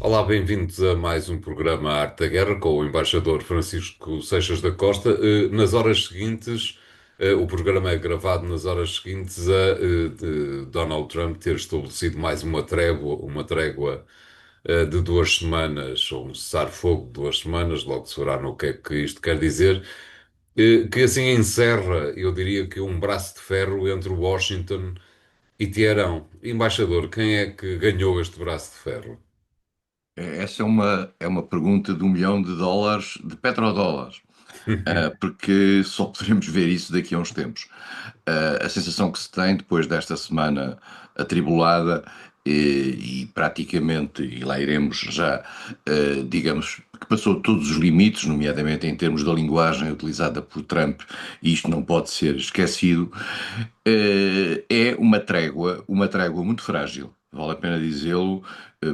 Olá, bem-vindos a mais um programa Arte da Guerra com o embaixador Francisco Seixas da Costa. Nas horas seguintes, o programa é gravado nas horas seguintes de Donald Trump ter estabelecido mais uma trégua de 2 semanas, ou um cessar-fogo de 2 semanas, logo se verá no que é que isto quer dizer, que assim encerra, eu diria que um braço de ferro entre Washington e Teherão. Embaixador, quem é que ganhou este braço de ferro? Essa é uma pergunta de US$ 1 milhão de petrodólares, porque só poderemos ver isso daqui a uns tempos. A sensação que se tem depois desta semana atribulada e praticamente, e lá iremos já, digamos, que passou todos os limites, nomeadamente em termos da linguagem utilizada por Trump, e isto não pode ser esquecido, é uma trégua muito frágil, vale a pena dizê-lo,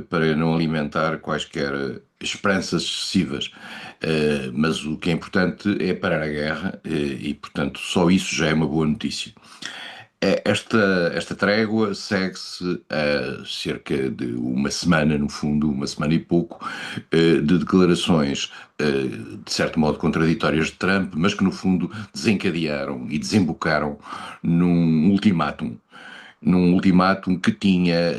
para não alimentar quaisquer esperanças excessivas. Mas o que é importante é parar a guerra, e, portanto, só isso já é uma boa notícia. Esta trégua segue-se a cerca de uma semana, no fundo, uma semana e pouco, de declarações, de certo modo contraditórias de Trump, mas que no fundo desencadearam e desembocaram num ultimátum. Num ultimátum que tinha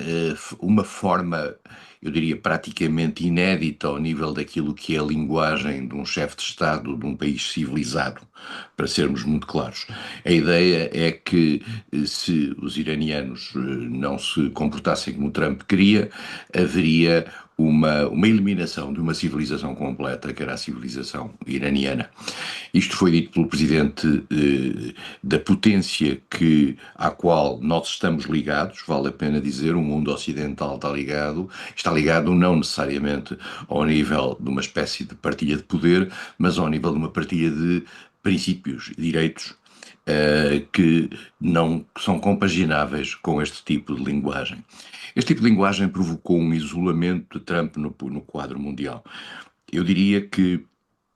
uma forma, eu diria, praticamente inédita ao nível daquilo que é a linguagem de um chefe de Estado de um país civilizado, para sermos muito claros. A ideia é que se os iranianos não se comportassem como Trump queria, haveria uma eliminação de uma civilização completa, que era a civilização iraniana. Isto foi dito pelo presidente da potência à qual nós estamos ligados, vale a pena dizer, o mundo ocidental está ligado não necessariamente ao nível de uma espécie de partilha de poder, mas ao nível de uma partilha de princípios e direitos que não são compagináveis com este tipo de linguagem. Este tipo de linguagem provocou um isolamento de Trump no quadro mundial. Eu diria que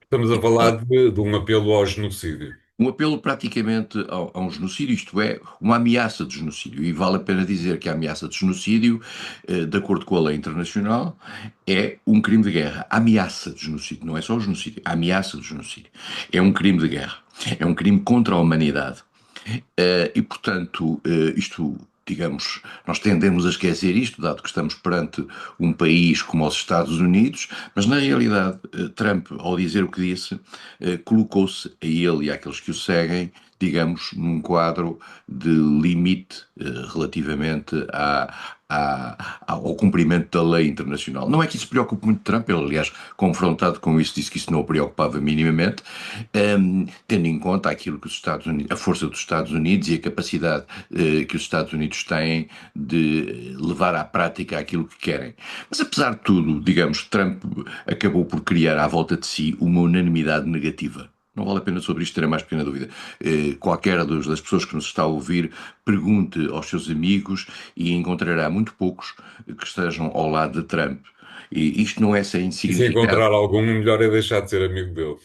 Estamos a falar de um apelo ao genocídio. um apelo praticamente a um genocídio, isto é, uma ameaça de genocídio. E vale a pena dizer que a ameaça de genocídio, de acordo com a lei internacional, é um crime de guerra. A ameaça de genocídio, não é só o genocídio, a ameaça de genocídio. É um crime de guerra. É um crime contra a humanidade. E, portanto, isto, digamos, nós tendemos a esquecer isto, dado que estamos perante um país como os Estados Unidos, mas na realidade, Trump, ao dizer o que disse, colocou-se a ele e àqueles que o seguem, digamos, num quadro de limite relativamente ao cumprimento da lei internacional. Não é que isso preocupe muito Trump, ele, aliás, confrontado com isso, disse que isso não o preocupava minimamente, tendo em conta aquilo que os Estados Unidos, a força dos Estados Unidos e a capacidade que os Estados Unidos têm de levar à prática aquilo que querem. Mas apesar de tudo, digamos, Trump acabou por criar à volta de si uma unanimidade negativa. Não vale a pena sobre isto ter a mais pequena dúvida. Qualquer das pessoas que nos está a ouvir, pergunte aos seus amigos e encontrará muito poucos que estejam ao lado de Trump. E isto não é sem E se significado. encontrar algum, melhor é deixar de ser amigo dele.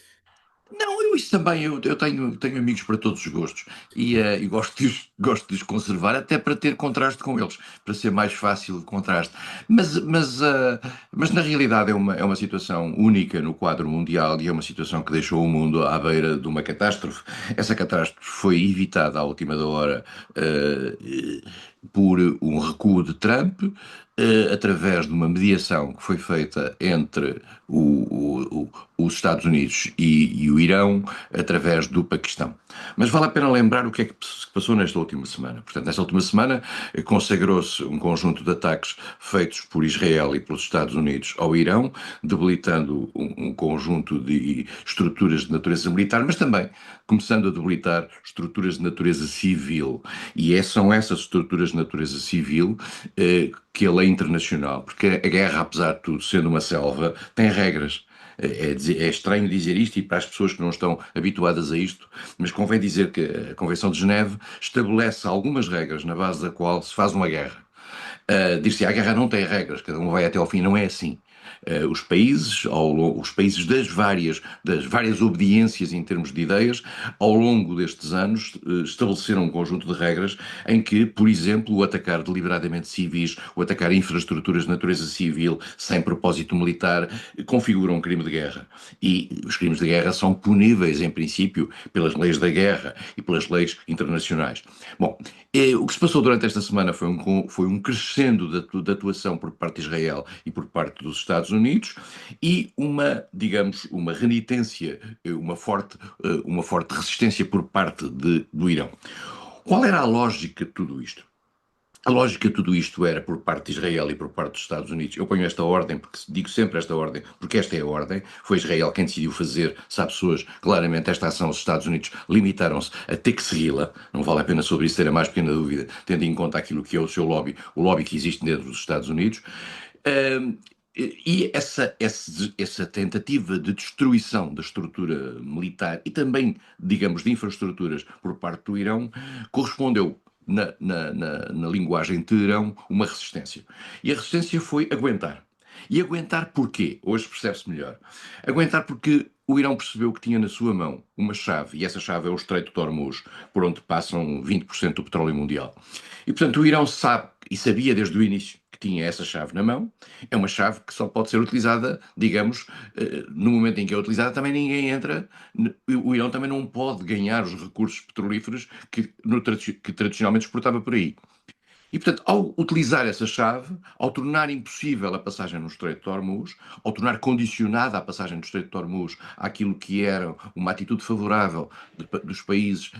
Não, isso também, eu tenho amigos para todos os gostos e gosto de os conservar até para ter contraste com eles, para ser mais fácil o contraste. Mas na realidade é uma situação única no quadro mundial e é uma situação que deixou o mundo à beira de uma catástrofe. Essa catástrofe foi evitada à última da hora por um recuo de Trump, através de uma mediação que foi feita entre os Estados Unidos e o Irão, através do Paquistão. Mas vale a pena lembrar o que é que se passou nesta última semana. Portanto, nesta última semana consagrou-se um conjunto de ataques feitos por Israel e pelos Estados Unidos ao Irão, debilitando um conjunto de estruturas de natureza militar, mas também começando a debilitar estruturas de natureza civil. E são essas estruturas de natureza civil que a lei internacional, porque a guerra, apesar de tudo, sendo uma selva, tem regras. É estranho dizer isto e para as pessoas que não estão habituadas a isto, mas convém dizer que a Convenção de Geneve estabelece algumas regras na base da qual se faz uma guerra. Diz-se, a guerra não tem regras, cada um vai até ao fim, não é assim. Os países das várias obediências em termos de ideias, ao longo destes anos, estabeleceram um conjunto de regras em que, por exemplo, o atacar deliberadamente civis, o atacar infraestruturas de natureza civil sem propósito militar, configura um crime de guerra. E os crimes de guerra são puníveis, em princípio, pelas leis da guerra e pelas leis internacionais. Bom, o que se passou durante esta semana foi um crescendo de atuação por parte de Israel e por parte dos Estados Unidos e digamos, uma renitência, uma forte resistência por parte do Irão. Qual era a lógica de tudo isto? A lógica de tudo isto era por parte de Israel e por parte dos Estados Unidos. Eu ponho esta ordem, porque digo sempre esta ordem, porque esta é a ordem. Foi Israel quem decidiu fazer, sabe pessoas, claramente esta ação. Os Estados Unidos limitaram-se a ter que segui-la. Não vale a pena sobre isso ter a mais pequena dúvida, tendo em conta aquilo que é o seu lobby, o lobby que existe dentro dos Estados Unidos. E essa tentativa de destruição da estrutura militar e também, digamos, de infraestruturas por parte do Irão correspondeu na linguagem de Teherão, uma resistência. E a resistência foi aguentar. E aguentar porquê? Hoje percebe-se melhor. Aguentar porque o Irão percebeu que tinha na sua mão uma chave, e essa chave é o Estreito de Hormuz, por onde passam 20% do petróleo mundial. E, portanto, o Irão sabe, e sabia desde o início, que tinha essa chave na mão. É uma chave que só pode ser utilizada, digamos, no momento em que é utilizada, também ninguém entra. O Irão também não pode ganhar os recursos petrolíferos que tradicionalmente exportava por aí. E, portanto, ao utilizar essa chave, ao tornar impossível a passagem no Estreito de Hormuz, ao tornar condicionada a passagem no Estreito de Hormuz àquilo que era uma atitude favorável dos países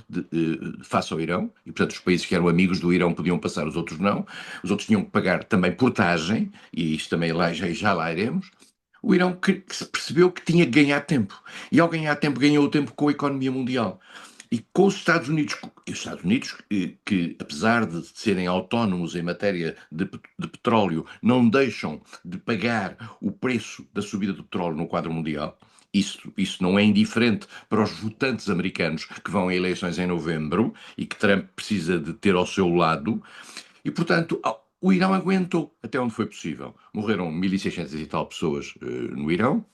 face ao Irão, e, portanto, os países que eram amigos do Irão podiam passar, os outros não, os outros tinham que pagar também portagem, e isto também já lá iremos. O Irão que se percebeu que tinha que ganhar tempo. E ao ganhar tempo, ganhou o tempo com a economia mundial. E com os Estados Unidos que, apesar de serem autónomos em matéria de petróleo, não deixam de pagar o preço da subida do petróleo no quadro mundial. Isso não é indiferente para os votantes americanos que vão a eleições em novembro e que Trump precisa de ter ao seu lado. E, portanto, o Irão aguentou até onde foi possível. Morreram 1.600 e tal pessoas no Irão.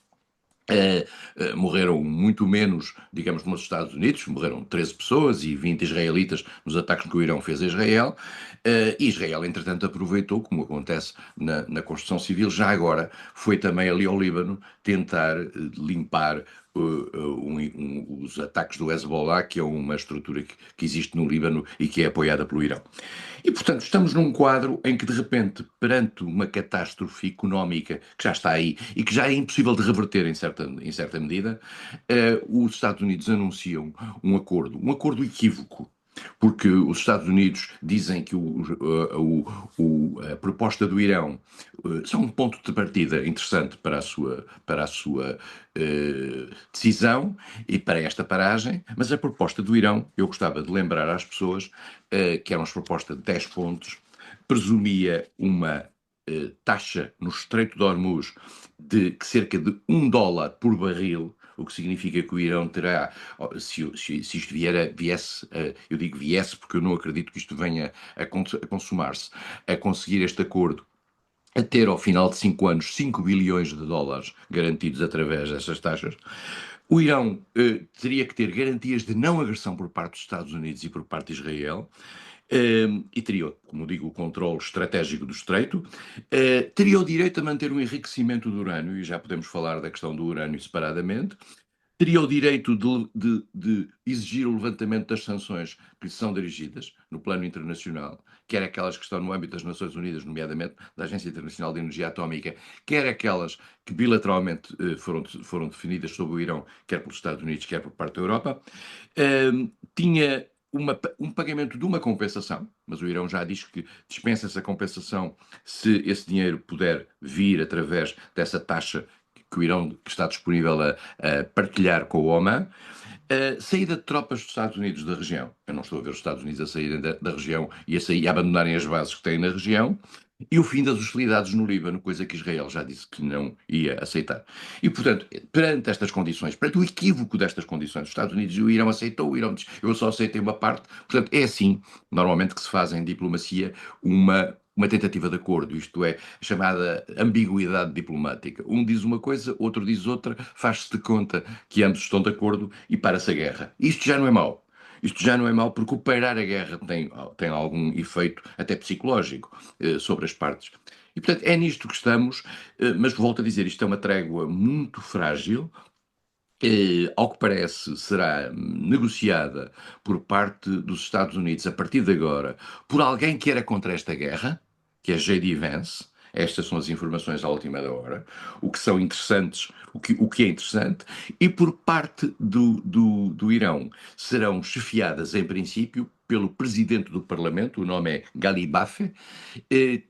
Morreram muito menos, digamos, nos Estados Unidos, morreram 13 pessoas e 20 israelitas nos ataques que o Irão fez a Israel. E Israel, entretanto, aproveitou, como acontece na construção civil, já agora foi também ali ao Líbano tentar limpar os ataques do Hezbollah, que é uma estrutura que existe no Líbano e que é apoiada pelo Irão. E, portanto, estamos num quadro em que, de repente, perante uma catástrofe económica que já está aí e que já é impossível de reverter em certa medida, os Estados Unidos anunciam um acordo equívoco. Porque os Estados Unidos dizem que a proposta do Irão são um ponto de partida interessante para a sua decisão e para esta paragem, mas a proposta do Irão, eu gostava de lembrar às pessoas que era uma proposta de 10 pontos, presumia uma taxa no Estreito de Hormuz de cerca de $1 por barril, o que significa que o Irão terá, se isto viesse, eu digo viesse porque eu não acredito que isto venha a consumar-se, a conseguir este acordo, a ter ao final de 5 anos 5 bilhões de dólares garantidos através dessas taxas. O Irão teria que ter garantias de não agressão por parte dos Estados Unidos e por parte de Israel. E teria, como digo, o controle estratégico do Estreito, teria o direito a manter o enriquecimento do urânio, e já podemos falar da questão do urânio separadamente, teria o direito de exigir o levantamento das sanções que lhe são dirigidas no plano internacional, quer aquelas que estão no âmbito das Nações Unidas, nomeadamente da Agência Internacional de Energia Atómica, quer aquelas que bilateralmente foram definidas sobre o Irão, quer pelos Estados Unidos, quer por parte da Europa. Tinha um pagamento de uma compensação, mas o Irão já diz que dispensa essa compensação se esse dinheiro puder vir através dessa taxa que o Irão que está disponível a partilhar com o Oman. Saída de tropas dos Estados Unidos da região. Eu não estou a ver os Estados Unidos a saírem da região e a abandonarem as bases que têm na região. E o fim das hostilidades no Líbano, coisa que Israel já disse que não ia aceitar. E, portanto, perante estas condições, perante o equívoco destas condições, os Estados Unidos e o Irão aceitou, o Irão diz, eu só aceitei uma parte. Portanto, é assim, normalmente, que se faz em diplomacia uma tentativa de acordo, isto é, a chamada ambiguidade diplomática. Um diz uma coisa, outro diz outra, faz-se de conta que ambos estão de acordo e para-se a guerra. Isto já não é mau. Isto já não é mau porque o pairar a guerra tem algum efeito até psicológico sobre as partes. E, portanto, é nisto que estamos, mas volto a dizer, isto é uma trégua muito frágil, ao que parece, será negociada por parte dos Estados Unidos a partir de agora por alguém que era contra esta guerra, que é J.D. Vance. Estas são as informações à última da hora, o que são interessantes, o que é interessante, e por parte do Irão serão chefiadas, em princípio, pelo presidente do Parlamento, o nome é Ghalibaf,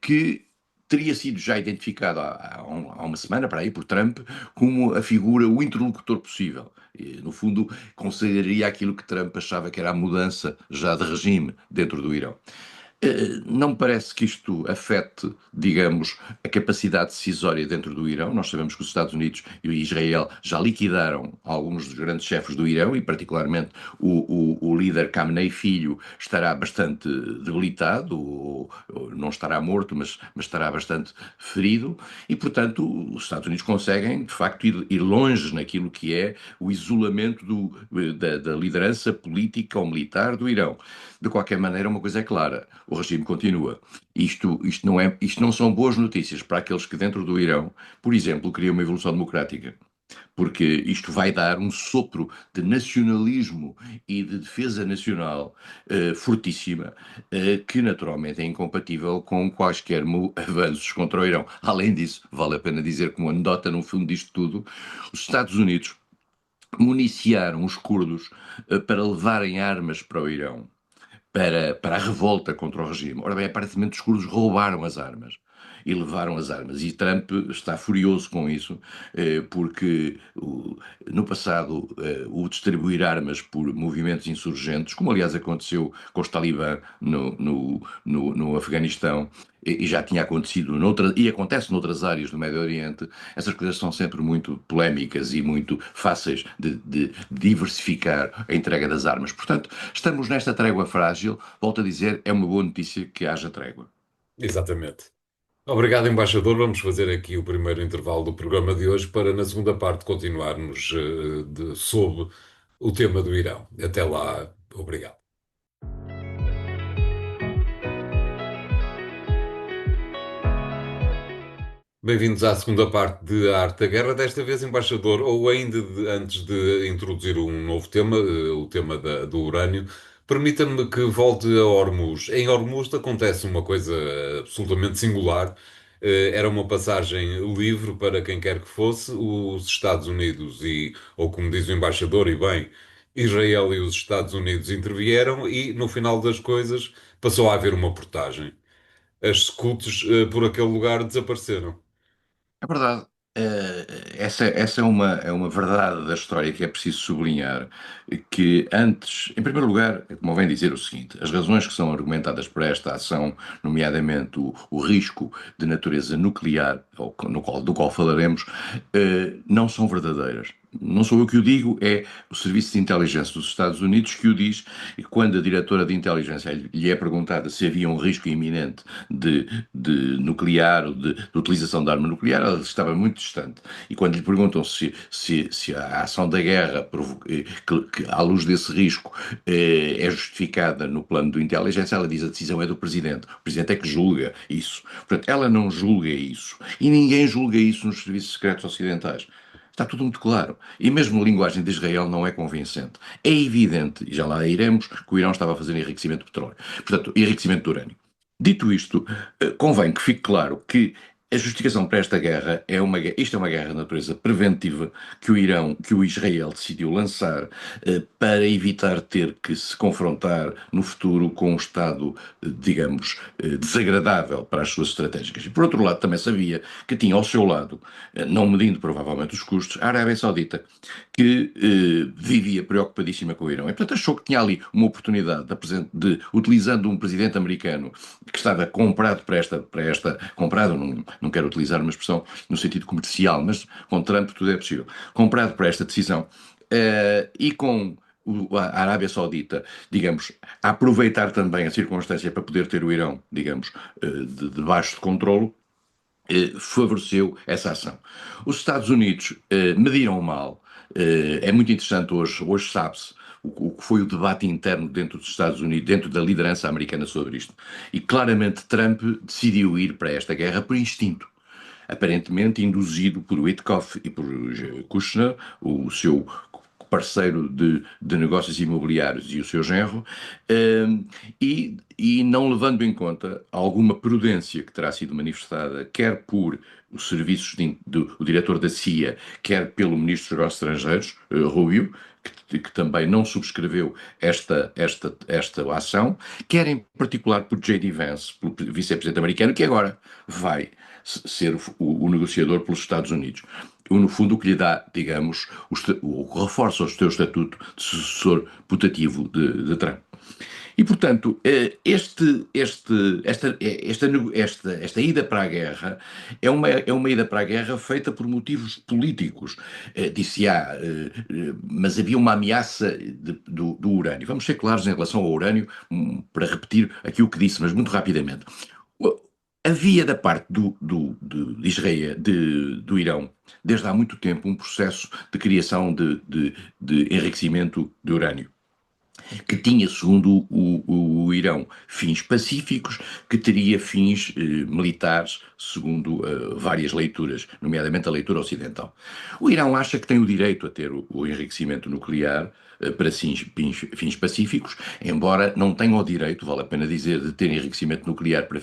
que teria sido já identificado há uma semana, para aí, por Trump, como a figura, o interlocutor possível. E, no fundo, consideraria aquilo que Trump achava que era a mudança já de regime dentro do Irão. Não me parece que isto afete, digamos, a capacidade decisória dentro do Irão. Nós sabemos que os Estados Unidos e Israel já liquidaram alguns dos grandes chefes do Irão e, particularmente, o líder Khamenei Filho estará bastante debilitado, ou não estará morto, mas estará bastante ferido. E, portanto, os Estados Unidos conseguem, de facto, ir longe naquilo que é o isolamento da liderança política ou militar do Irão. De qualquer maneira, uma coisa é clara: o regime continua. Isto não são boas notícias para aqueles que dentro do Irão, por exemplo, queriam uma evolução democrática, porque isto vai dar um sopro de nacionalismo e de defesa nacional fortíssima, que naturalmente é incompatível com quaisquer avanços contra o Irão. Além disso, vale a pena dizer, como anedota no fundo disto tudo, os Estados Unidos municiaram os curdos para levarem armas para o Irão, para a revolta contra o regime. Ora bem, aparentemente os curdos roubaram as armas e levaram as armas. E Trump está furioso com isso, porque no passado o distribuir armas por movimentos insurgentes, como aliás aconteceu com os talibã no Afeganistão, e já tinha acontecido e acontece noutras áreas do Médio Oriente, essas coisas são sempre muito polémicas e muito fáceis de diversificar a entrega das armas. Portanto, estamos nesta trégua frágil. Volto a dizer, é uma boa notícia que haja trégua. Exatamente. Obrigado, embaixador. Vamos fazer aqui o primeiro intervalo do programa de hoje para, na segunda parte, continuarmos sob o tema do Irão. Até lá. Obrigado. Bem-vindos à segunda parte de A Arte da Guerra. Desta vez, embaixador, ou ainda antes de introduzir um novo tema, o tema do urânio, permita-me que volte a Hormuz. Em Hormuz acontece uma coisa absolutamente singular. Era uma passagem livre para quem quer que fosse. Os Estados Unidos ou como diz o embaixador, e bem, Israel e os Estados Unidos intervieram e, no final das coisas, passou a haver uma portagem. As scouts por aquele lugar desapareceram. É verdade. Essa é uma verdade da história que é preciso sublinhar, que antes, em primeiro lugar, convém dizer o seguinte: as razões que são argumentadas por esta ação, nomeadamente o risco de natureza nuclear, do qual falaremos, não são verdadeiras. Não sou eu que o digo, é o Serviço de Inteligência dos Estados Unidos que o diz, e quando a diretora de inteligência lhe é perguntada se havia um risco iminente de nuclear, ou de utilização de arma nuclear, ela estava muito distante. E quando lhe perguntam se a ação da guerra, à luz desse risco, é justificada no plano de inteligência, ela diz: a decisão é do Presidente. O Presidente é que julga isso. Portanto, ela não julga isso. E ninguém julga isso nos serviços secretos ocidentais. Está tudo muito claro. E mesmo a linguagem de Israel não é convincente. É evidente, e já lá iremos, que o Irão estava a fazer enriquecimento de petróleo. Portanto, enriquecimento de urânio. Dito isto, convém que fique claro que a justificação para esta guerra isto é uma guerra de natureza preventiva que o Israel decidiu lançar para evitar ter que se confrontar no futuro com um Estado, digamos, desagradável para as suas estratégicas. E por outro lado, também sabia que tinha ao seu lado, não medindo provavelmente os custos, a Arábia Saudita, que vivia preocupadíssima com o Irão. E portanto achou que tinha ali uma oportunidade utilizando um presidente americano que estava comprado comprado, não quero utilizar uma expressão no sentido comercial, mas com Trump tudo é possível, comprado para esta decisão, e com a Arábia Saudita, digamos, a aproveitar também a circunstância para poder ter o Irão, digamos, debaixo de controlo, favoreceu essa ação. Os Estados Unidos mediram mal. É muito interessante hoje sabe-se o que foi o debate interno dentro dos Estados Unidos, dentro da liderança americana sobre isto. E claramente Trump decidiu ir para esta guerra por instinto, aparentemente induzido por Witkoff e por Kushner, o seu parceiro de negócios imobiliários e o seu genro, e não levando em conta alguma prudência que terá sido manifestada, quer por os serviços do o diretor da CIA, quer pelo ministro dos Negócios Estrangeiros, Rubio, que também não subscreveu esta ação, quer em particular por J.D. Vance, pelo vice-presidente americano, que agora vai ser o negociador pelos Estados Unidos. No fundo, o que lhe dá, digamos, o reforça o seu estatuto de sucessor putativo de Trump. E, portanto, esta ida para a guerra é uma ida para a guerra feita por motivos políticos. Disse-á, mas havia uma ameaça do urânio. Vamos ser claros em relação ao urânio, para repetir aqui o que disse, mas muito rapidamente. Havia da parte de Israel, do Irão, desde há muito tempo, um processo de criação de enriquecimento de urânio que tinha, segundo o Irão, fins pacíficos, que teria fins militares, segundo várias leituras, nomeadamente a leitura ocidental. O Irão acha que tem o direito a ter o enriquecimento nuclear para fins pacíficos, embora não tenha o direito, vale a pena dizer, de ter enriquecimento nuclear para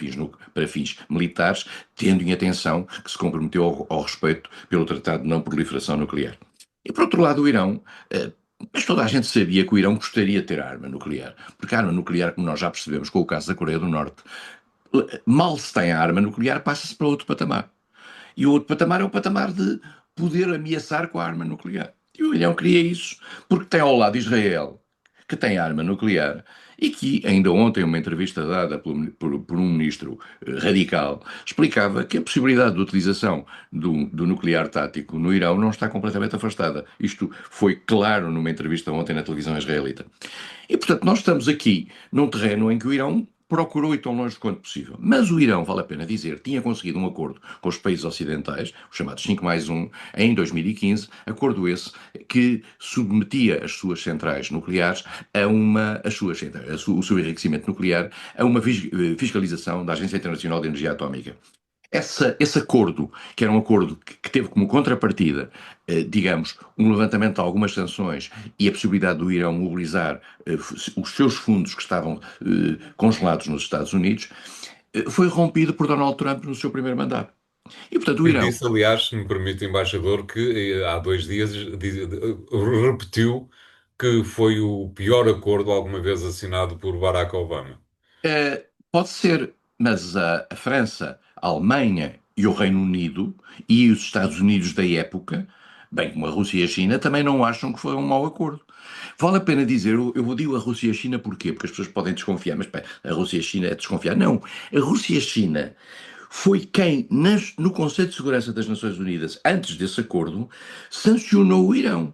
fins militares, tendo em atenção que se comprometeu ao respeito pelo Tratado de Não Proliferação Nuclear. E por outro lado, o Irão mas toda a gente sabia que o Irão gostaria de ter arma nuclear, porque a arma nuclear, como nós já percebemos com o caso da Coreia do Norte, mal se tem a arma nuclear, passa-se para outro patamar. E o outro patamar é o patamar de poder ameaçar com a arma nuclear. E o Irão queria isso, porque tem ao lado Israel, que tem arma nuclear, e que, ainda ontem, uma entrevista dada por um ministro radical, explicava que a possibilidade de utilização do nuclear tático no Irão não está completamente afastada. Isto foi claro numa entrevista ontem na televisão israelita. E, portanto, nós estamos aqui num terreno em que o Irão procurou ir tão longe quanto possível. Mas o Irão, vale a pena dizer, tinha conseguido um acordo com os países ocidentais, os chamados 5+1, em 2015, acordo esse que submetia as suas centrais nucleares o seu enriquecimento nuclear a uma fiscalização da Agência Internacional de Energia Atómica. Esse acordo, que era um acordo que teve como contrapartida, digamos, um levantamento de algumas sanções e a possibilidade do Irão mobilizar os seus fundos que estavam congelados nos Estados Unidos, foi rompido por Donald Trump no seu primeiro mandato. E, portanto, o Que Irão disse, aliás, se me permite, embaixador, que há 2 dias repetiu que foi o pior acordo alguma vez assinado por Barack Obama. pode ser, mas a França, a Alemanha e o Reino Unido e os Estados Unidos da época, bem como a Rússia e a China, também não acham que foi um mau acordo. Vale a pena dizer, eu digo a Rússia e a China porquê? Porque as pessoas podem desconfiar, mas bem, a Rússia e a China é desconfiar. Não, a Rússia e a China foi quem, no Conselho de Segurança das Nações Unidas, antes desse acordo, sancionou o Irão.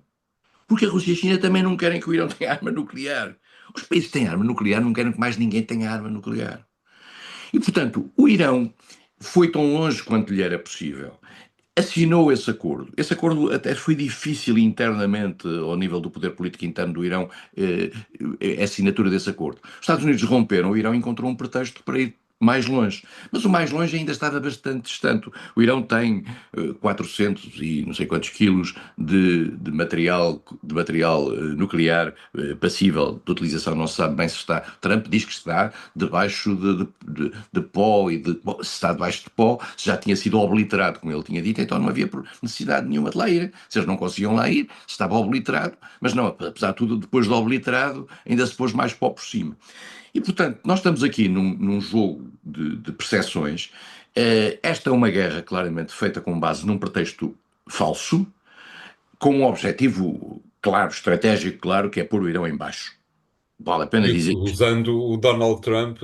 Porque a Rússia e a China também não querem que o Irão tenha arma nuclear. Os países que têm arma nuclear não querem que mais ninguém tenha arma nuclear. E, portanto, o Irão foi tão longe quanto lhe era possível. Assinou esse acordo. Esse acordo até foi difícil internamente, ao nível do poder político interno do Irão, a assinatura desse acordo. Os Estados Unidos romperam, o Irão encontrou um pretexto para ir mais longe. Mas o mais longe ainda estava bastante distante. O Irão tem 400 e não sei quantos quilos de material nuclear passível de utilização. Não se sabe bem se está. Trump diz que está debaixo de pó bom, se está debaixo de pó, se já tinha sido obliterado, como ele tinha dito, então não havia necessidade nenhuma de lá ir. Se eles não conseguiam lá ir, estava obliterado, mas não, apesar de tudo, depois de obliterado, ainda se pôs mais pó por cima. E, portanto, nós estamos aqui num jogo de percepções. Esta é uma guerra claramente feita com base num pretexto falso, com um objetivo claro, estratégico claro, que é pôr o Irão em baixo. Vale a pena dizer isto. Usando o Donald Trump,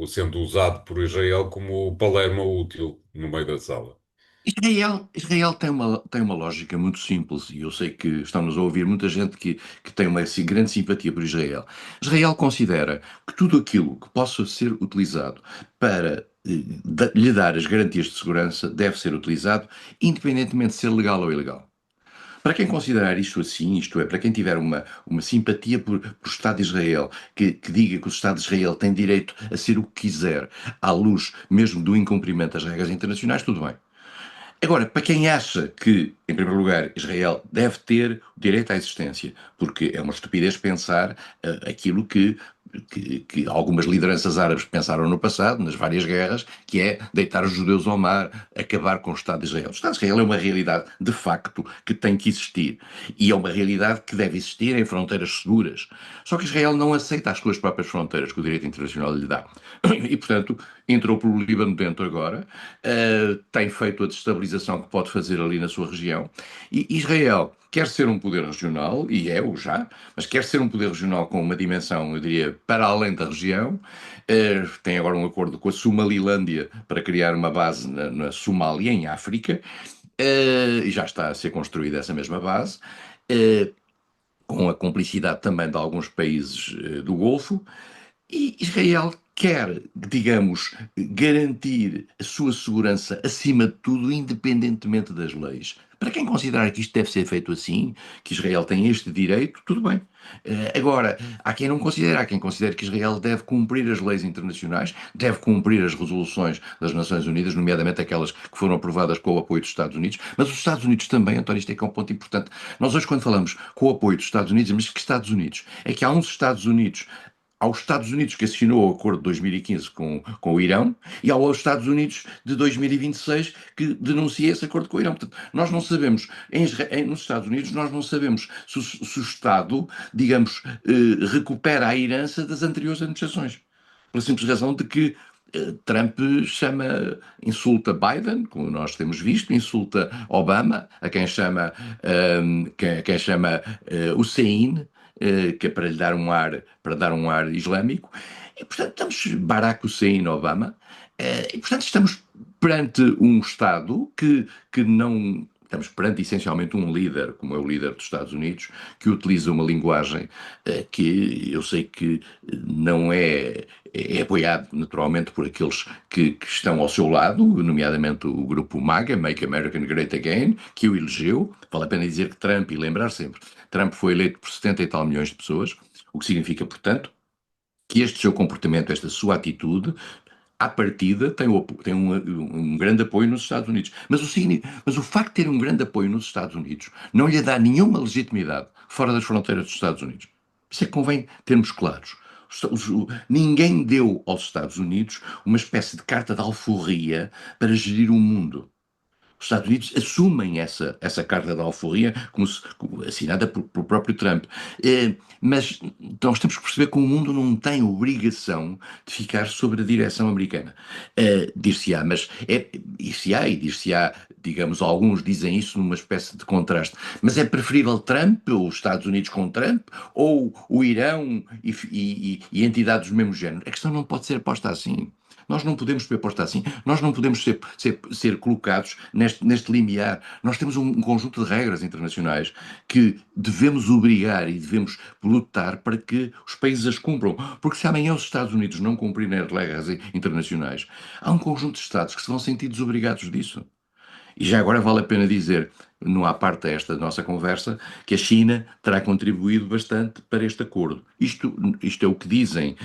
sendo usado por Israel como Palermo útil no meio da sala. Israel tem uma lógica muito simples, e eu sei que estamos a ouvir muita gente que tem uma assim, grande simpatia por Israel. Israel considera que tudo aquilo que possa ser utilizado para lhe dar as garantias de segurança deve ser utilizado, independentemente de ser legal ou ilegal. Para quem considerar isto assim, isto é, para quem tiver uma simpatia por Estado de Israel, que diga que o Estado de Israel tem direito a ser o que quiser, à luz mesmo do incumprimento das regras internacionais, tudo bem. Agora, para quem acha que, em primeiro lugar, Israel deve ter o direito à existência, porque é uma estupidez pensar aquilo que algumas lideranças árabes pensaram no passado, nas várias guerras, que é deitar os judeus ao mar, acabar com o Estado de Israel. O Estado de Israel é uma realidade, de facto, que tem que existir. E é uma realidade que deve existir em fronteiras seguras. Só que Israel não aceita as suas próprias fronteiras que o direito internacional lhe dá. E, portanto, entrou pelo Líbano dentro agora, tem feito a destabilização que pode fazer ali na sua região. E Israel quer ser um poder regional, e é-o já, mas quer ser um poder regional com uma dimensão, eu diria, para além da região. Tem agora um acordo com a Somalilândia para criar uma base na Somália, em África, e já está a ser construída essa mesma base. Uh, com a complicidade também de alguns países do Golfo, e Israel quer, digamos, garantir a sua segurança acima de tudo, independentemente das leis. Para quem considerar que isto deve ser feito assim, que Israel tem este direito, tudo bem. Agora, há quem não considere, há quem considere que Israel deve cumprir as leis internacionais, deve cumprir as resoluções das Nações Unidas, nomeadamente aquelas que foram aprovadas com o apoio dos Estados Unidos, mas os Estados Unidos também, António, isto é que é um ponto importante. Nós hoje, quando falamos com o apoio dos Estados Unidos, mas que Estados Unidos? É que há uns Estados Unidos aos Estados Unidos que assinou o acordo de 2015 com o Irão e aos Estados Unidos de 2026 que denuncia esse acordo com o Irão. Portanto, nós não sabemos, nos Estados Unidos, nós não sabemos se o Estado, digamos, recupera a herança das anteriores administrações. Pela simples razão de que Trump insulta Biden, como nós temos visto, insulta Obama, a quem chama, quem chama Hussein, que é para lhe dar para dar um ar islâmico. E, portanto, estamos Barack Hussein Obama, e, portanto, estamos perante um Estado que não. Estamos perante essencialmente um líder, como é o líder dos Estados Unidos, que utiliza uma linguagem que eu sei que não é apoiado naturalmente por aqueles que estão ao seu lado, nomeadamente o grupo MAGA, Make America Great Again, que o elegeu. Vale a pena dizer que Trump, e lembrar sempre, Trump foi eleito por 70 e tal milhões de pessoas, o que significa, portanto, que este seu comportamento, esta sua atitude, à partida, tem um grande apoio nos Estados Unidos. Mas o facto de ter um grande apoio nos Estados Unidos não lhe dá nenhuma legitimidade fora das fronteiras dos Estados Unidos. Isso é que convém termos claros. Ninguém deu aos Estados Unidos uma espécie de carta de alforria para gerir o mundo. Os Estados Unidos assumem essa carta de alforria como assinada por próprio Trump. Mas nós temos que perceber que o mundo não tem obrigação de ficar sob a direção americana. Dir-se-á, mas dir-se-á e dir-se-á, digamos, alguns dizem isso numa espécie de contraste. Mas é preferível Trump, ou os Estados Unidos com Trump, ou o Irão e entidades do mesmo género? A questão não pode ser posta assim. Nós não podemos ser posta assim, nós não podemos ser colocados neste limiar. Nós temos um conjunto de regras internacionais que devemos obrigar e devemos lutar para que os países as cumpram. Porque se amanhã os Estados Unidos não cumprirem as regras internacionais, há um conjunto de Estados que se vão sentir desobrigados disso. E já agora vale a pena dizer, não há parte desta nossa conversa, que a China terá contribuído bastante para este acordo. Isto é o que dizem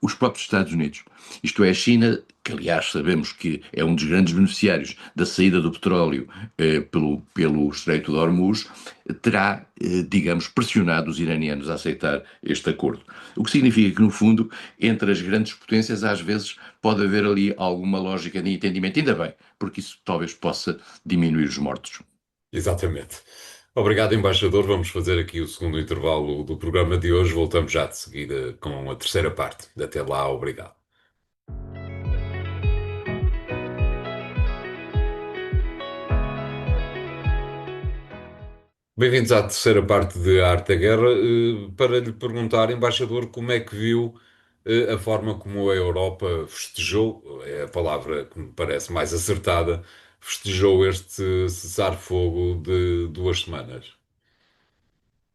os próprios Estados Unidos. Isto é, a China, que aliás sabemos que é um dos grandes beneficiários da saída do petróleo pelo Estreito de Hormuz, terá, digamos, pressionado os iranianos a aceitar este acordo. O que significa que, no fundo, entre as grandes potências, às vezes pode haver ali alguma lógica de entendimento. Ainda bem, porque isso talvez possa diminuir os mortos. Exatamente. Obrigado, embaixador. Vamos fazer aqui o segundo intervalo do programa de hoje. Voltamos já de seguida com a terceira parte. Até lá, obrigado. Bem-vindos à terceira parte de Arte da Guerra. Para lhe perguntar, embaixador, como é que viu a forma como a Europa festejou, é a palavra que me parece mais acertada, festejou este cessar-fogo de 2 semanas?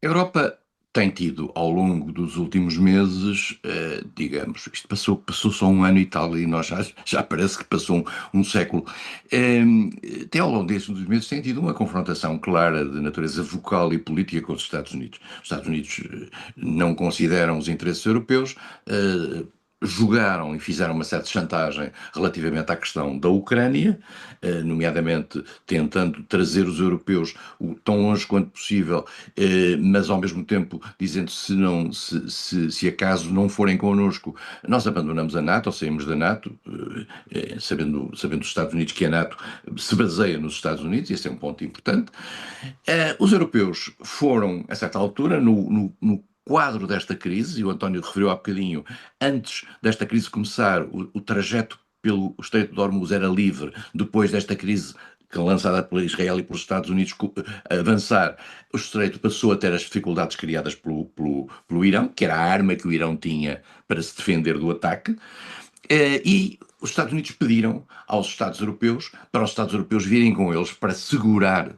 A Europa tem tido, ao longo dos últimos meses, digamos, isto passou só um ano e tal, e nós já parece que passou um século. Até ao longo desses últimos meses tem tido uma confrontação clara de natureza vocal e política com os Estados Unidos. Os Estados Unidos não consideram os interesses europeus, eh, jogaram e fizeram uma certa chantagem relativamente à questão da Ucrânia, nomeadamente tentando trazer os europeus tão longe quanto possível, mas ao mesmo tempo dizendo se acaso não forem connosco, nós abandonamos a NATO ou saímos da NATO, sabendo os Estados Unidos que a NATO se baseia nos Estados Unidos, e esse é um ponto importante. Os europeus foram, a certa altura, no quadro desta crise, e o António referiu há bocadinho, antes desta crise começar, o trajeto pelo Estreito de Hormuz era livre, depois desta crise lançada por Israel e pelos Estados Unidos avançar, o Estreito passou a ter as dificuldades criadas pelo Irão, que era a arma que o Irão tinha para se defender do ataque, e os Estados Unidos pediram aos Estados europeus, para os Estados europeus virem com eles para securizar,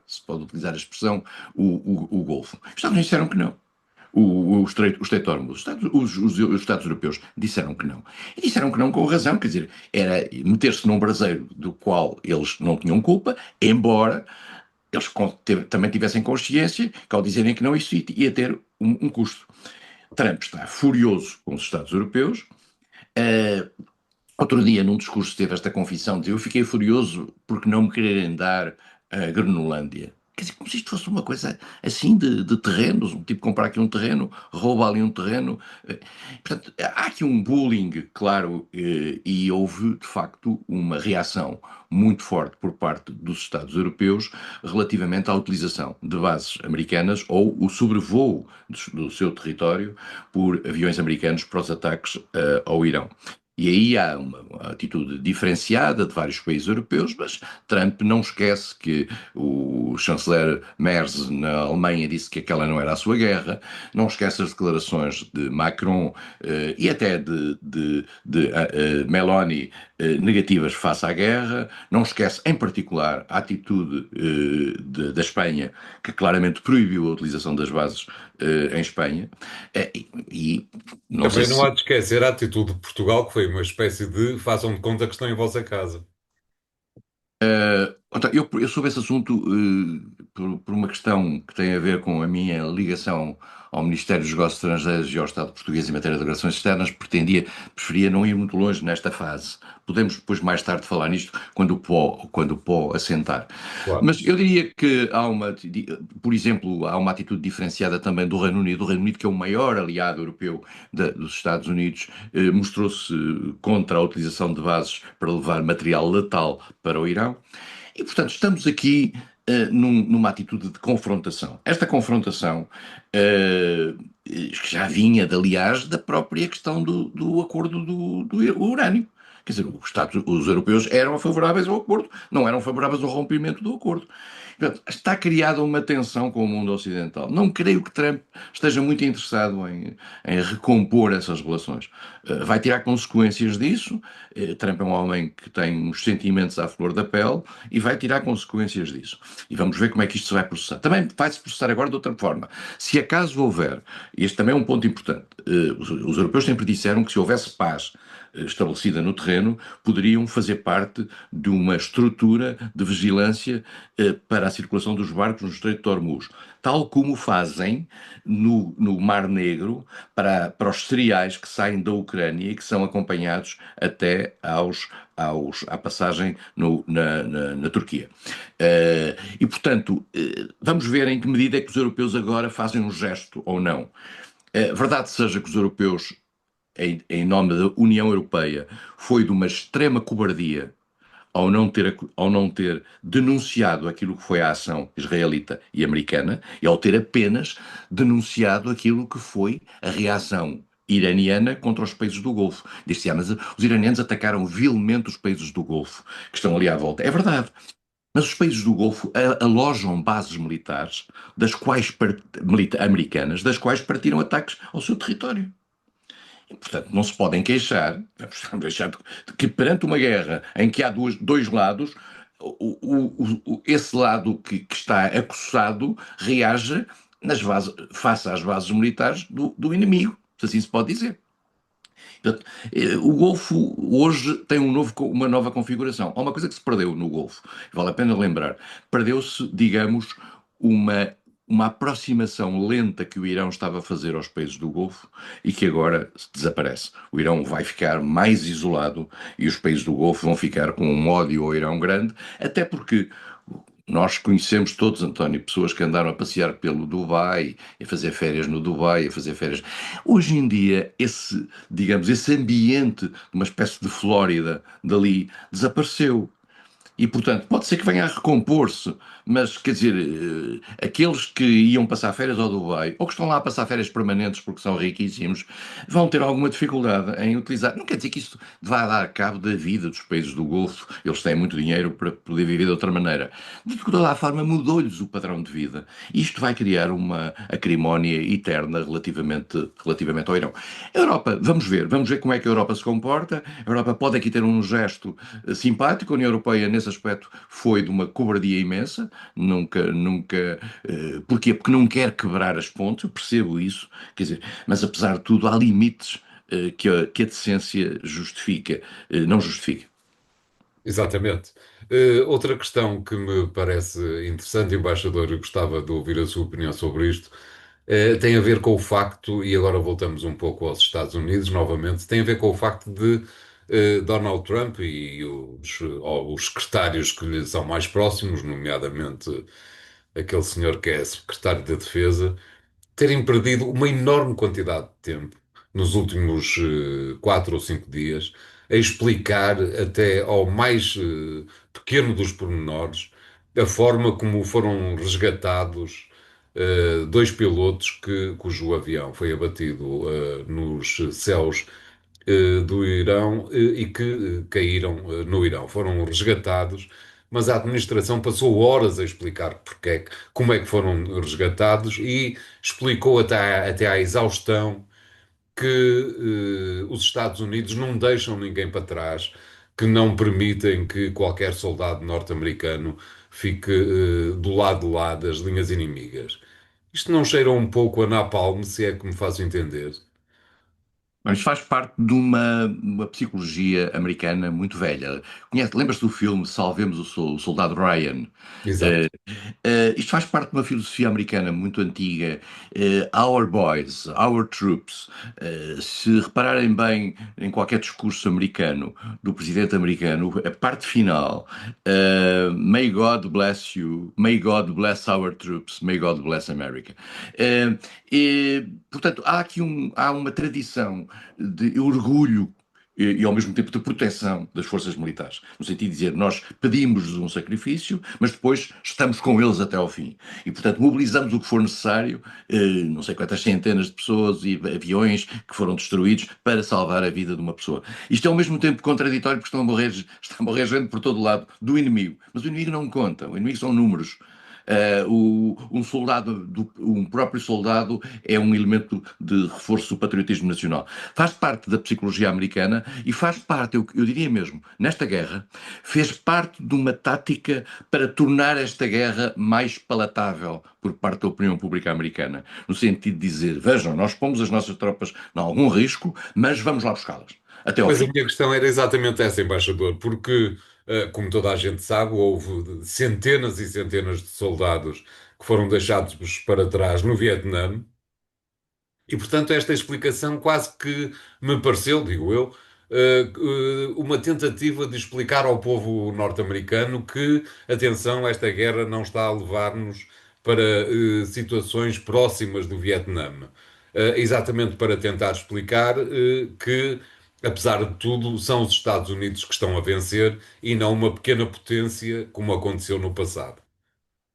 se pode utilizar a expressão, o Golfo. Os Estados Unidos disseram que não. O Estreito de Hormuz. Os Estados europeus disseram que não. E disseram que não com razão, quer dizer, era meter-se num braseiro do qual eles não tinham culpa, embora eles também tivessem consciência que ao dizerem que não, isso ia ter um custo. Trump está furioso com os Estados europeus. Uh, Outro dia, num discurso, teve esta confissão de eu fiquei furioso porque não me quererem dar a Groenlândia. Quer dizer, como se isto fosse uma coisa assim de terrenos, um tipo comprar aqui um terreno, rouba ali um terreno. Portanto, há aqui um bullying, claro, e houve, de facto, uma reação muito forte por parte dos Estados europeus relativamente à utilização de bases americanas ou o sobrevoo do seu território por aviões americanos para os ataques ao Irão. E aí há uma atitude diferenciada de vários países europeus, mas Trump não esquece que o chanceler Merz na Alemanha disse que aquela não era a sua guerra, não esquece as declarações de Macron e até de Meloni negativas face à guerra, não esquece em particular a atitude da Espanha, que claramente proibiu a utilização das bases em Espanha, e não sei Também não há se de esquecer a atitude de Portugal, que foi uma espécie de façam de conta que estão em vossa casa. Eu sobre esse assunto, por uma questão que tem a ver com a minha ligação ao Ministério dos Negócios Estrangeiros e ao Estado português em matéria de relações externas, preferia não ir muito longe nesta fase. Podemos depois mais tarde falar nisto quando o pó assentar. Claro. Mas eu diria que por exemplo, há uma atitude diferenciada também do Reino Unido. O Reino Unido, que é o maior aliado europeu dos Estados Unidos, mostrou-se contra a utilização de bases para levar material letal para o Irão. E, portanto, estamos aqui numa atitude de confrontação. Esta confrontação, que já vinha, aliás, da própria questão do acordo do urânio. Quer dizer, os europeus eram favoráveis ao acordo, não eram favoráveis ao rompimento do acordo. Portanto, está criada uma tensão com o mundo ocidental. Não creio que Trump esteja muito interessado em recompor essas relações. Vai tirar consequências disso. Trump é um homem que tem os sentimentos à flor da pele e vai tirar consequências disso. E vamos ver como é que isto se vai processar. Também vai-se processar agora de outra forma. Se acaso houver, e este também é um ponto importante, os europeus sempre disseram que se houvesse paz estabelecida no terreno, poderiam fazer parte de uma estrutura de vigilância para a circulação dos barcos no Estreito de Hormuz, tal como fazem no Mar Negro para os cereais que saem da Ucrânia e que são acompanhados até à passagem na Turquia. E, portanto, vamos ver em que medida é que os europeus agora fazem um gesto ou não. Verdade seja que os europeus, em nome da União Europeia, foi de uma extrema cobardia ao não ter denunciado aquilo que foi a ação israelita e americana e ao ter apenas denunciado aquilo que foi a reação iraniana contra os países do Golfo. Disse, mas os iranianos atacaram vilmente os países do Golfo, que estão ali à volta. É verdade. Mas os países do Golfo alojam bases militares, americanas, das quais partiram ataques ao seu território. Portanto, não se podem queixar, vamos deixar de que perante uma guerra em que há dois lados, esse lado que está acossado reage face às bases militares do inimigo, se assim se pode dizer. Portanto, o Golfo hoje tem uma nova configuração. Há uma coisa que se perdeu no Golfo, vale a pena lembrar. Perdeu-se, digamos, uma, uma aproximação lenta que o Irão estava a fazer aos países do Golfo e que agora desaparece. O Irão vai ficar mais isolado e os países do Golfo vão ficar com um ódio ao Irão grande, até porque nós conhecemos todos, António, pessoas que andaram a passear pelo Dubai, a fazer férias no Dubai, a fazer férias. Hoje em dia, digamos, esse ambiente de uma espécie de Flórida dali desapareceu. E, portanto, pode ser que venha a recompor-se, mas, quer dizer, aqueles que iam passar férias ao Dubai, ou que estão lá a passar férias permanentes porque são riquíssimos, vão ter alguma dificuldade em utilizar. Não quer dizer que isso vá dar cabo da vida dos países do Golfo, eles têm muito dinheiro para poder viver de outra maneira. De toda a forma, mudou-lhes o padrão de vida. Isto vai criar uma acrimónia eterna relativamente ao Irão. A Europa, vamos ver como é que a Europa se comporta. A Europa pode aqui ter um gesto simpático. A União Europeia, nesse aspecto, foi de uma cobardia imensa. Nunca. Porquê? Porque não quer quebrar as pontes, eu percebo isso, quer dizer, mas apesar de tudo, há limites que a decência justifica, não justifica. Exatamente. Outra questão que me parece interessante, embaixador, eu gostava de ouvir a sua opinião sobre isto, tem a ver com o facto, e agora voltamos um pouco aos Estados Unidos novamente, tem a ver com o facto de Donald Trump e os secretários que lhe são mais próximos, nomeadamente aquele senhor que é secretário da Defesa, terem perdido uma enorme quantidade de tempo nos últimos 4 ou 5 dias a explicar até ao mais pequeno dos pormenores a forma como foram resgatados dois pilotos cujo avião foi abatido nos céus do Irão e que caíram no Irão. Foram resgatados, mas a administração passou horas a explicar como é que foram resgatados e explicou até à exaustão que os Estados Unidos não deixam ninguém para trás, que não permitem que qualquer soldado norte-americano fique do lado de lá das linhas inimigas. Isto não cheira um pouco a napalm, se é que me faço entender? Mas faz parte de uma psicologia americana muito velha. Lembras-te do filme Salvemos o Soldado Ryan? Exato. Isto faz parte de uma filosofia americana muito antiga. Our boys, our troops. Se repararem bem em qualquer discurso americano, do presidente americano, a parte final, May God bless you, May God bless our troops, May God bless America. Portanto, há uma tradição de orgulho e ao mesmo tempo de proteção das forças militares. No sentido de dizer, nós pedimos-lhes um sacrifício, mas depois estamos com eles até ao fim. E, portanto, mobilizamos o que for necessário, não sei quantas centenas de pessoas e aviões que foram destruídos para salvar a vida de uma pessoa. Isto é ao mesmo tempo contraditório porque está a morrer gente por todo lado do inimigo. Mas o inimigo não conta, o inimigo são números. Um próprio soldado é um elemento de reforço do patriotismo nacional. Faz parte da psicologia americana e faz parte, eu diria mesmo, nesta guerra, fez parte de uma tática para tornar esta guerra mais palatável por parte da opinião pública americana. No sentido de dizer, vejam, nós pomos as nossas tropas em algum risco, mas vamos lá buscá-las. Até ao Pois a fim. minha questão era exatamente essa, embaixador, porque, como toda a gente sabe, houve centenas e centenas de soldados que foram deixados para trás no Vietnã, e portanto esta explicação quase que me pareceu, digo eu, uma tentativa de explicar ao povo norte-americano que, atenção, esta guerra não está a levar-nos para situações próximas do Vietnã. Exatamente para tentar explicar que, apesar de tudo, são os Estados Unidos que estão a vencer e não uma pequena potência, como aconteceu no passado.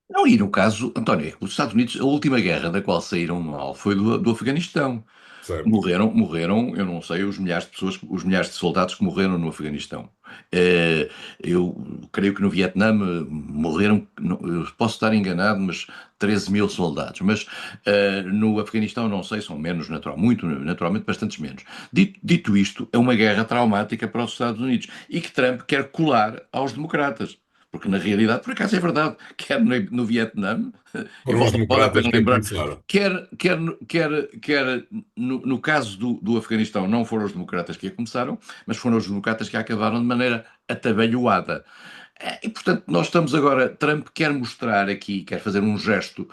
Não, e no caso, António, os Estados Unidos, a última guerra da qual saíram mal foi do Afeganistão. certo. Morreram, eu não sei, os milhares de pessoas, os milhares de soldados que morreram no Afeganistão. Eh, Eu creio que no Vietnã morreram, eu posso estar enganado, mas 13 mil soldados. Mas no Afeganistão, não sei, são menos, muito, naturalmente, bastantes menos. Dito isto, é uma guerra traumática para os Estados Unidos e que Trump quer colar aos democratas. Porque na realidade, por acaso é verdade, quer no Vietnã, e Foram os vale a democratas pena que lembrar, começaram. quer no caso do Afeganistão, não foram os democratas que a começaram, mas foram os democratas que a acabaram de maneira atabalhoada. E, portanto, nós estamos agora. Trump quer mostrar aqui, quer fazer um gesto.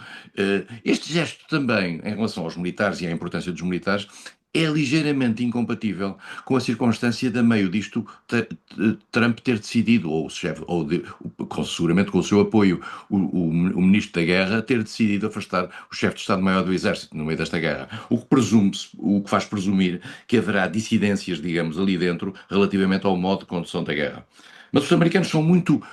Este gesto também, em relação aos militares e à importância dos militares, é ligeiramente incompatível com a circunstância de, meio disto, Trump ter decidido, ou, seguramente com o seu apoio, o ministro da Guerra, ter decidido afastar o chefe de Estado-Maior do Exército no meio desta guerra. O que faz presumir que haverá dissidências, digamos, ali dentro, relativamente ao modo de condução da guerra. Mas os americanos são muito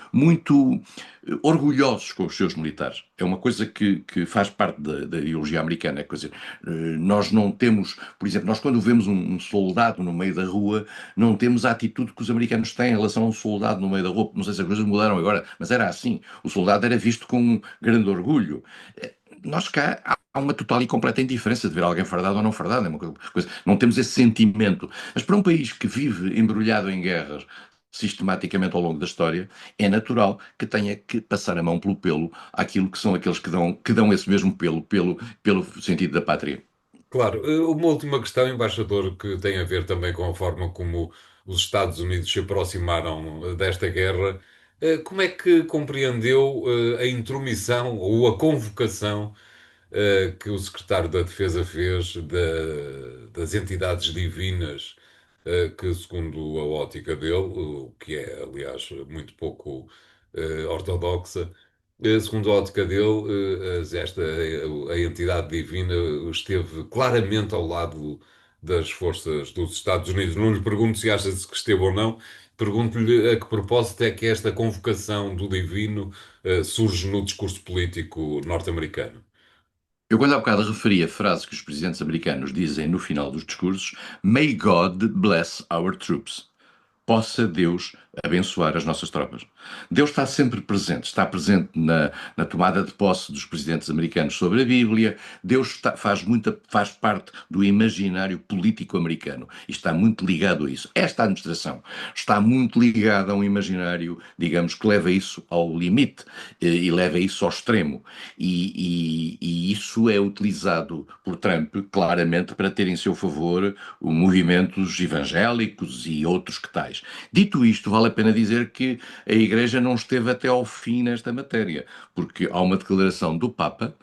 orgulhosos com os seus militares. É uma coisa que faz parte da ideologia americana. Quer dizer, nós não temos, por exemplo, nós quando vemos um soldado no meio da rua, não temos a atitude que os americanos têm em relação a um soldado no meio da rua. Não sei se as coisas mudaram agora, mas era assim. O soldado era visto com um grande orgulho. Nós cá há uma total e completa indiferença de ver alguém fardado ou não fardado. É uma coisa, não temos esse sentimento. Mas para um país que vive embrulhado em guerras, sistematicamente ao longo da história, é natural que tenha que passar a mão pelo pelo àquilo que são aqueles que dão esse mesmo pelo sentido da pátria. Claro, uma última questão, embaixador, que tem a ver também com a forma como os Estados Unidos se aproximaram desta guerra. Como é que compreendeu a intromissão ou a convocação que o secretário da Defesa fez das entidades divinas, que, segundo a ótica dele, o que é, aliás, muito pouco ortodoxa, segundo a ótica dele, a entidade divina esteve claramente ao lado das forças dos Estados Unidos. Não lhe pergunto se acha que esteve ou não, pergunto-lhe a que propósito é que esta convocação do divino surge no discurso político norte-americano. Eu, quando há bocado referi a frase que os presidentes americanos dizem no final dos discursos: May God bless our troops. Possa Deus abençoar as nossas tropas. Deus está presente na tomada de posse dos presidentes americanos sobre a Bíblia. Deus faz parte do imaginário político americano e está muito ligado a isso. Esta administração está muito ligada a um imaginário, digamos, que leva isso ao limite e leva isso ao extremo. E isso é utilizado por Trump claramente para ter em seu favor movimentos evangélicos e outros que tais. Dito isto, vale a pena dizer que a Igreja não esteve até ao fim nesta matéria, porque há uma declaração do Papa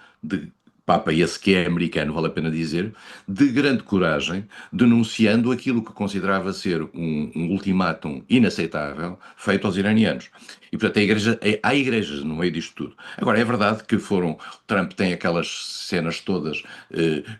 esse que é americano, vale a pena dizer, de grande coragem, denunciando aquilo que considerava ser um ultimátum inaceitável feito aos iranianos. E, portanto, há igrejas no meio disto tudo. Agora, é verdade que Trump tem aquelas cenas todas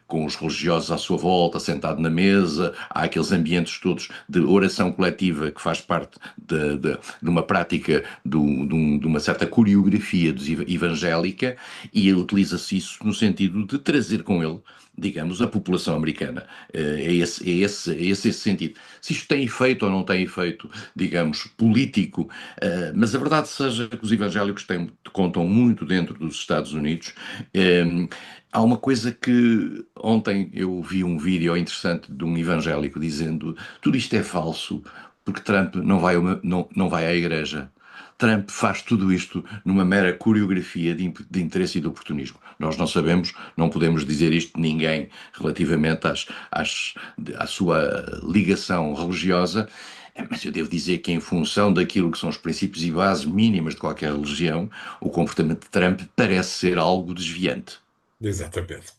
com os religiosos à sua volta, sentado na mesa, há aqueles ambientes todos de oração coletiva que faz parte de uma prática, de uma certa coreografia evangélica, e utiliza-se isso no sentido de trazer com ele, digamos, a população americana. É esse sentido. Se isto tem efeito ou não tem efeito, digamos, político, mas a verdade seja que os evangélicos contam muito dentro dos Estados Unidos. Há uma coisa que ontem eu vi um vídeo interessante de um evangélico dizendo tudo isto é falso porque Trump não vai à igreja. Trump faz tudo isto numa mera coreografia de interesse e de oportunismo. Nós não sabemos, não podemos dizer isto de ninguém relativamente à sua ligação religiosa, mas eu devo dizer que, em função daquilo que são os princípios e bases mínimas de qualquer religião, o comportamento de Trump parece ser algo desviante. Exatamente.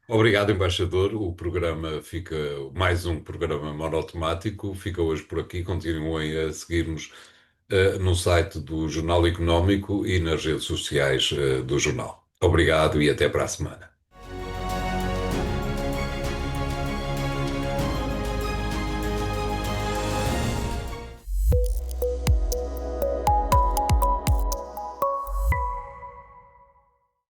Obrigado, embaixador. O programa fica, mais um programa monotemático, fica hoje por aqui. Continuem a seguir-nos no site do Jornal Económico e nas redes sociais do jornal. Obrigado e até para a semana.